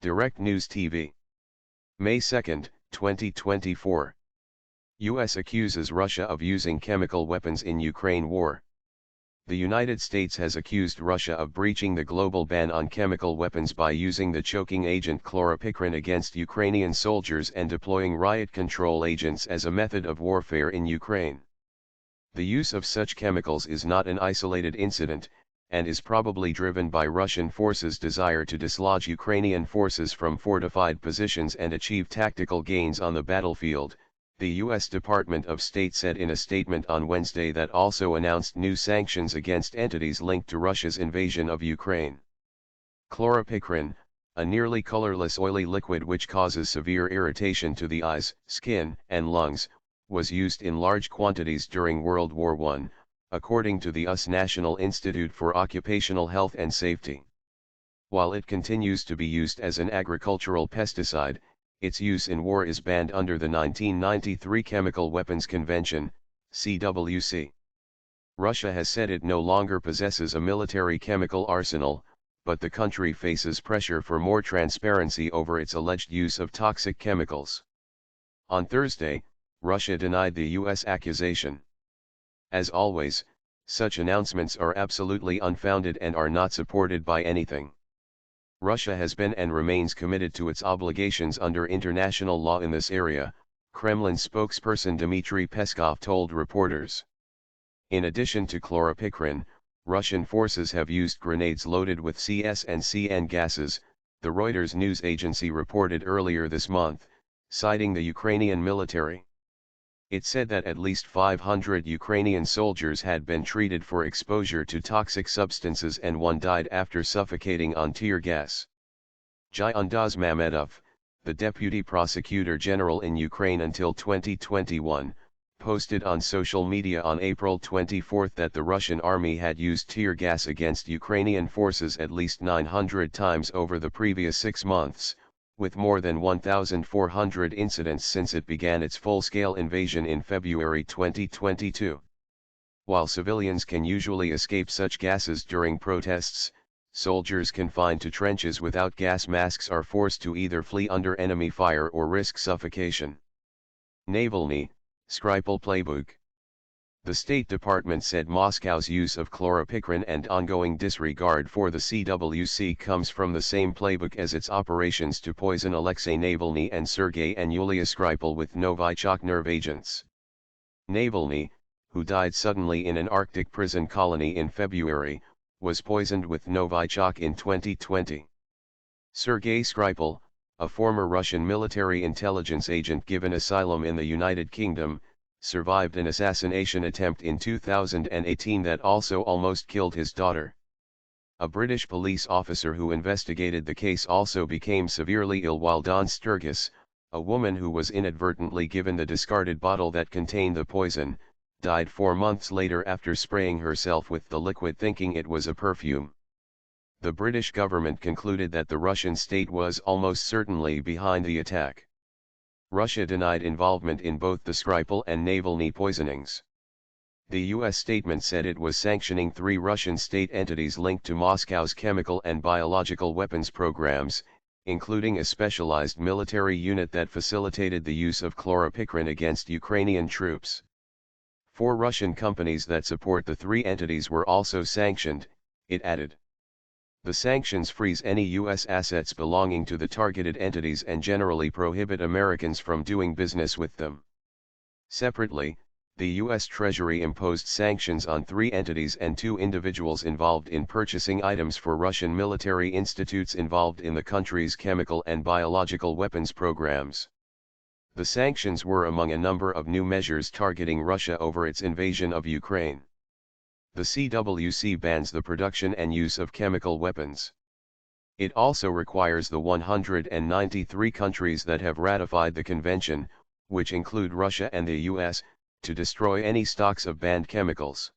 Direct News TV. May 2, 2024. U.S. accuses Russia of using chemical weapons in Ukraine war. The United States has accused Russia of breaching the global ban on chemical weapons by using the choking agent chlorpicrin against Ukrainian soldiers and deploying riot control agents as a method of warfare in Ukraine. The use of such chemicals is not an isolated incident, and is probably driven by Russian forces' desire to dislodge Ukrainian forces from fortified positions and achieve tactical gains on the battlefield, the U.S. Department of State said in a statement on Wednesday that also announced new sanctions against entities linked to Russia's invasion of Ukraine. Chlorpicrin, a nearly colorless oily liquid which causes severe irritation to the eyes, skin, and lungs, was used in large quantities during World War I, according to the US National Institute for Occupational Health and Safety. While it continues to be used as an agricultural pesticide, its use in war is banned under the 1993 Chemical Weapons Convention, CWC. Russia has said it no longer possesses a military chemical arsenal, but the country faces pressure for more transparency over its alleged use of toxic chemicals. On Thursday, Russia denied the U.S. accusation. As always, such announcements are absolutely unfounded and are not supported by anything. Russia has been and remains committed to its obligations under international law in this area, Kremlin spokesperson Dmitry Peskov told reporters. In addition to chlorpicrin, Russian forces have used grenades loaded with CS and CN gases, the Reuters news agency reported earlier this month, citing the Ukrainian military. It said that at least 500 Ukrainian soldiers had been treated for exposure to toxic substances and one died after suffocating on tear gas. Gyandaz Mamedov, the deputy prosecutor general in Ukraine until 2021, posted on social media on April 24 that the Russian army had used tear gas against Ukrainian forces at least 900 times over the previous 6 months, with more than 1,400 incidents since it began its full-scale invasion in February 2022. While civilians can usually escape such gases during protests, soldiers confined to trenches without gas masks are forced to either flee under enemy fire or risk suffocation. Navalny, Skripal playbook. The State Department said Moscow's use of chlorpicrin and ongoing disregard for the CWC comes from the same playbook as its operations to poison Alexei Navalny and Sergei and Yulia Skripal with Novichok nerve agents. Navalny, who died suddenly in an Arctic prison colony in February, was poisoned with Novichok in 2020. Sergei Skripal, a former Russian military intelligence agent given asylum in the United Kingdom, survived an assassination attempt in 2018 that also almost killed his daughter. A British police officer who investigated the case also became severely ill while Dawn Sturgis, a woman who was inadvertently given the discarded bottle that contained the poison, died 4 months later after spraying herself with the liquid thinking it was a perfume. The British government concluded that the Russian state was almost certainly behind the attack. Russia denied involvement in both the Skripal and Navalny poisonings. The U.S. statement said it was sanctioning 3 Russian state entities linked to Moscow's chemical and biological weapons programs, including a specialized military unit that facilitated the use of chlorpicrin against Ukrainian troops. 4 Russian companies that support the 3 entities were also sanctioned, it added. The sanctions freeze any U.S. assets belonging to the targeted entities and generally prohibit Americans from doing business with them. Separately, the U.S. Treasury imposed sanctions on 3 entities and 2 individuals involved in purchasing items for Russian military institutes involved in the country's chemical and biological weapons programs. The sanctions were among a number of new measures targeting Russia over its invasion of Ukraine. The CWC bans the production and use of chemical weapons. It also requires the 193 countries that have ratified the convention, which include Russia and the US, to destroy any stocks of banned chemicals.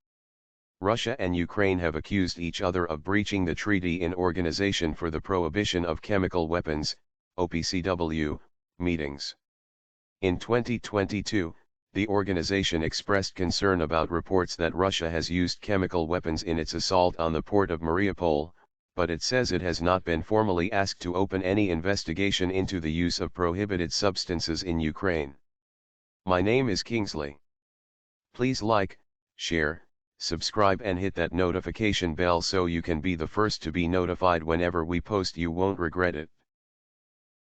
Russia and Ukraine have accused each other of breaching the treaty in Organization for the Prohibition of Chemical Weapons, OPCW, meetings. In 2022, the organization expressed concern about reports that Russia has used chemical weapons in its assault on the port of Mariupol, but it says it has not been formally asked to open any investigation into the use of prohibited substances in Ukraine. My name is Kingsley. Please like, share, subscribe and hit that notification bell so you can be the first to be notified whenever we post. You won't regret it.